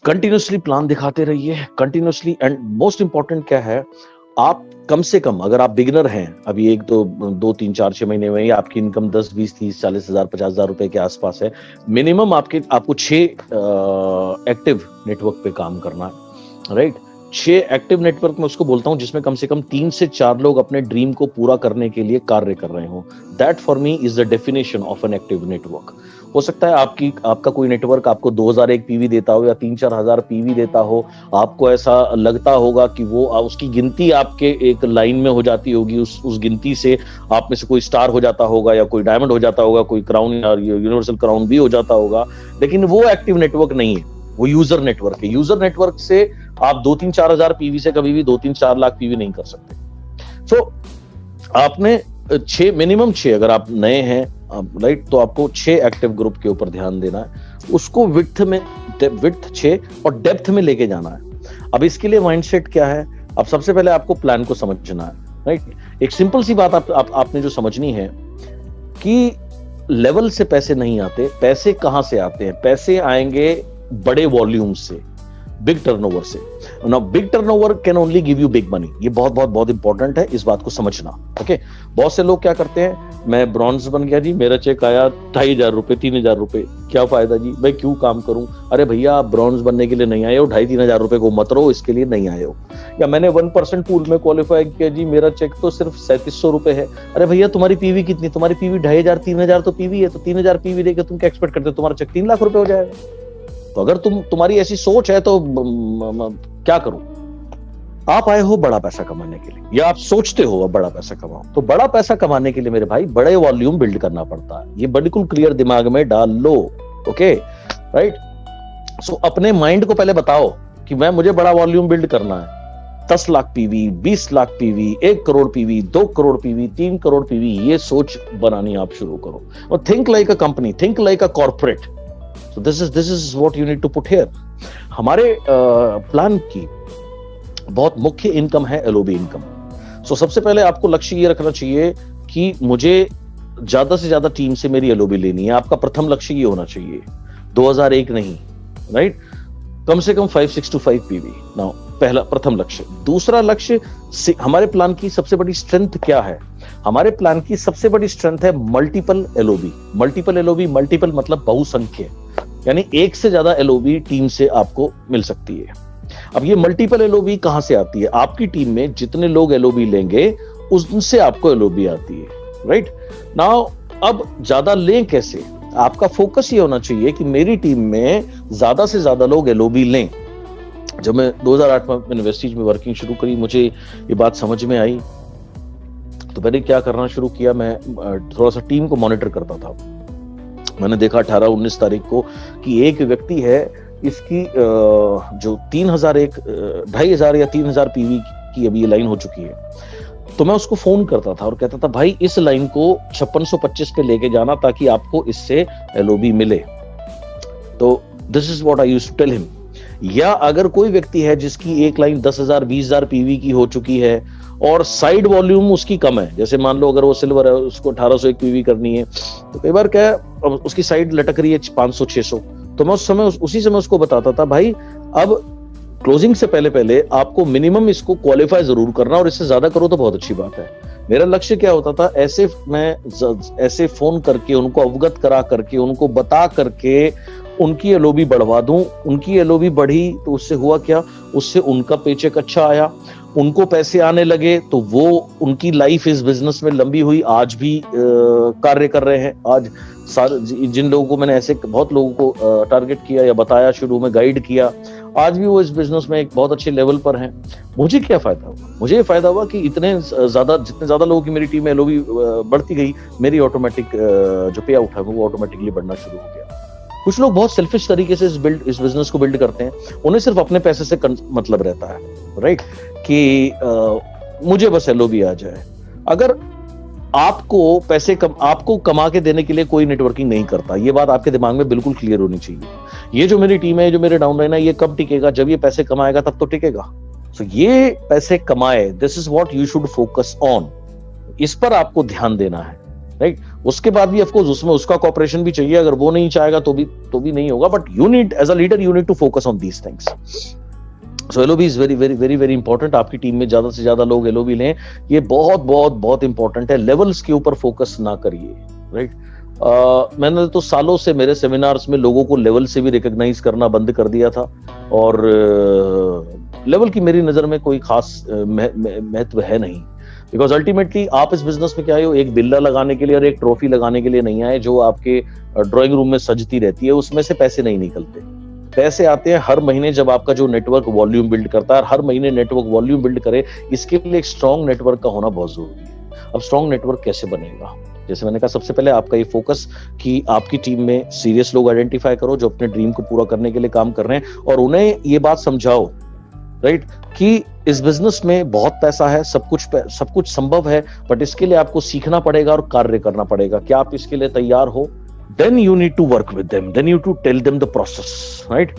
Continuously plan दिखाते रहिए, continuously. And most important क्या है, आप कम से कम, अगर आप बिगिनर हैं अभी, एक तो 2 3 4 6 महीने में ही आपकी इनकम 10 20 30 40 हजार 50 हजार रुपए के आसपास है, मिनिमम आपको 6 एक्टिव नेटवर्क पे काम करना है, राइट। 6 एक्टिव नेटवर्क में उसको बोलता हूं जिसमें कम से कम 3 से 4 लोग अपने ड्रीम को पूरा करने के लिए कार्य कर रहे हो। That for me is the definition of an active network. हो सकता है आपका कोई नेटवर्क आपको 2001 पीवी देता हो या 3-4 हजार पीवी देता हो, आपको ऐसा लगता होगा कि वो उसकी गिनती आपके एक लाइन में हो जाती होगी, उस गिनती से आप में से कोई स्टार हो जाता होगा या कोई डायमंड हो जाता होगा, कोई क्राउन या यूनिवर्सल क्राउन भी हो जाता होगा, लेकिन वो एक्टिव नेटवर्क नहीं है, वो यूजर नेटवर्क है। यूजर नेटवर्क से आप 2-3-4 हजार पीवी से कभी भी 2-3-4 लाख पीवी नहीं कर सकते। सो आपने 6, मिनिमम 6, अगर आप नए हैं, राइट, तो आपको 6 एक्टिव ग्रुप के ऊपर ध्यान देना है, उसको विड्थ 6 और डेप्थ में लेके जाना है। अब इसके लिए माइंडसेट क्या है, अब सबसे पहले आपको प्लान को समझना है, राइट। एक सिंपल सी बात आपने जो समझनी है कि लेवल से पैसे नहीं आते, पैसे कहां से आते हैं? पैसे आएंगे बड़े वॉल्यूम से, बिग टर्नओवर से। Now big turnover can only give you big money. ये बहुत बहुत बहुत इंपॉर्टेंट है इस बात को समझना, ओके। बहुत से लोग क्या करते हैं, मैं ब्रॉन्ज बन गया जी, मेरा चेक आया 2,500 रुपए 3,000 रुपए, क्या फायदा जी, मैं क्यों काम करूं? अरे भैया, आप ब्रॉन्ज बनने के लिए नहीं आए हो, 2,500-3,000 रुपए को मत रहो, इसके लिए नहीं आए हो। या मैंने 1% पूल में क्वालिफाई किया जी, मेरा चेक तो सिर्फ 3700 रुपए है। अरे भैया, तुम्हारी पीवी कितनी? तुम्हारी पीवी 2,500-3,000 तो पीवी है, तो 3,000 पीवी देके तुम क्या एक्सपेक्ट करते हो तुम्हारा चेक 3 लाख रुपए हो जाएगा? तो अगर तुम्हारी ऐसी सोच है तो क्या करूं? आप आए हो बड़ा पैसा कमाने के लिए, या आप सोचते हो अब बड़ा पैसा कमाओ, तो बड़ा पैसा कमाने के लिए मेरे भाई बड़े वॉल्यूम बिल्ड करना पड़ता है। ये बिल्कुल क्लियर दिमाग में डाल लो, ओके, राइट। सो अपने माइंड को पहले बताओ कि मुझे बड़ा वॉल्यूम बिल्ड करना है। 10 lakh PV, 20 lakh PV, 1 crore PV, 2 crore PV, 3 crore PV, ये सोच बनानी आप शुरू करो। और think like a company, think like a corporate. So this is what you need to put here. हमारे प्लान की बहुत मुख्य इनकम है एलओबी इनकम। सो सबसे पहले आपको लक्ष्य ये रखना चाहिए कि मुझे ज्यादा से ज्यादा टीम से मेरी एलओबी लेनी है। आपका प्रथम लक्ष्य ये होना चाहिए, 2001 नहीं, राइट, कम से कम 5,625 पीवी। नाउ पहला प्रथम लक्ष्य। दूसरा लक्ष्य, हमारे प्लान की सबसे बड़ी स्ट्रेंथ क्या है? हमारे प्लान की सबसे बड़ी स्ट्रेंथ है multiple LOB. Multiple LOB, multiple मतलब बहुसंख्य, यानी एक से ज्यादा एलओबी टीम से आपको मिल सकती है। अब ये मल्टीपल एलओबी कहां से आती है? आपकी टीम में जितने लोग एलओबी लेंगे उनसे आपको एलओबी आती है, राइट। नाउ अब ज्यादा लें कैसे? आपका फोकस ये होना चाहिए कि मेरी टीम में ज्यादा से ज्यादा लोग एलओबी लें। जब मैं 2008 में यूनिवर्सिटी में वर्किंग शुरू करी, मुझे ये बात समझ में आई, तो मैंने क्या करना शुरू किया, मैं थोड़ा सा टीम को मॉनिटर करता था। मैंने देखा 18-19 तारीख को कि एक व्यक्ति है, इसकी जो 2,500 या 3,000 पीवी की अभी ये लाइन हो चुकी है। तो मैं उसको फोन करता था और कहता था, भाई इस लाइन को 5625 पे लेके जाना ताकि आपको इससे एलओबी मिले। तो this is what I used to tell him. या अगर कोई व्यक्ति है जिसकी एक लाइन 10,000 20,000 पीवी की हो चुकी है और साइड वॉल्यूम उसकी कम है, जैसे मान लो अगर वो सिल्वर है, उसको 1801 पीवी करनी है, तो कई बार क्या है उसकी साइड लटक रही है 500-600, तो मैं उसी समय उसको बताता था, भाई अब क्लोजिंग से पहले आपको मिनिमम इसको क्वालिफाई जरूर करना, और इससे ज्यादा करो तो बहुत अच्छी बात है। मेरा लक्ष्य क्या होता था, ऐसे फोन करके उनको अवगत करा करके, उनको बता करके उनकी एलओबी बढ़वा दूं। उनकी एलओबी बढ़ी तो उससे हुआ क्या, उससे उनका पेचेक अच्छा आया, उनको पैसे आने लगे, तो वो उनकी लाइफ इस बिजनेस में लंबी हुई, आज भी कार्य कर रहे हैं। आज जिन लोगों को मैंने ऐसे बहुत लोगों को टारगेट किया या बताया, शुरू में गाइड किया, आज भी वो इस बिजनेस में एक बहुत अच्छे लेवल पर हैं। मुझे क्या फायदा हुआ? मुझे ये फायदा हुआ कि जितने ज्यादा लोगों की मेरी टीम में एलओबी बढ़ती गई, मेरी ऑटोमेटिक जो पे आउट है वो ऑटोमेटिकली बढ़ना शुरू हो गया। कुछ लोग बहुत सेल्फिश तरीके से इस बिजनेस को बिल्ड करते हैं, उन्हें सिर्फ अपने पैसे से मतलब रहता है, राइट, कि मुझे बस एलओबी आ जाए। अगर आपको कमा के देने के लिए कोई नेटवर्किंग नहीं करता, ये बात आपके दिमाग में बिल्कुल क्लियर होनी चाहिए। ये जो मेरी टीम है, जो मेरे डाउनलाइन है, ये कब टिकेगा? जब ये पैसे कमाएगा तब तो टिकेगा। सो ये पैसे कमाए, this is what you should focus on, इस पर आपको ध्यान देना है, राइट। उसके बाद भी ऑफकोर्स उसमें उसका कॉपरेशन भी चाहिए, अगर वो नहीं चाहेगा तो भी नहीं होगा, but you need as a leader you need to focus on these things. So LOB is very very very very important. आपकी टीम में ज्यादा से ज्यादा लोग एलओबी लें, ये बहुत बहुत बहुत इंपॉर्टेंट है। लेवल्स के ऊपर फोकस ना करिए, राइट। मैंने तो सालों से मेरे सेमिनार्स में लोगों को लेवल से भी रिकॉग्नाइज करना बंद कर दिया था, और लेवल की मेरी नजर में कोई खास महत्व है नहीं। बिकॉज अल्टीमेटली आप इस बिजनेस में क्या आए हो, एक बिल्ला लगाने के लिए और एक ट्रॉफी लगाने के लिए नहीं आए जो आपके ड्राइंग रूम में सजती रहती है, उसमें से पैसे नहीं निकलते। पैसे आते हैं हर महीने जब आपका जो नेटवर्क वॉल्यूम बिल्ड करता है, हर महीने नेटवर्क वॉल्यूम बिल्ड करे, इसके लिए एक स्ट्रॉन्ग नेटवर्क का होना बहुत जरूरी है। अब स्ट्रॉन्ग नेटवर्क कैसे बनेगा? जैसे मैंने कहा, सबसे पहले आपका ये फोकस कि आपकी टीम में सीरियस लोग आइडेंटिफाई करो जो अपने ड्रीम को पूरा करने के लिए काम कर रहे हैं, और उन्हें ये बात समझाओ, राइट, कि इस बिजनेस में बहुत पैसा है, सब कुछ संभव है, बट इसके लिए आपको सीखना पड़ेगा और कार्य करना पड़ेगा। क्या आप इसके लिए तैयार हो? Then you need to work with them, then you to tell them the process, right?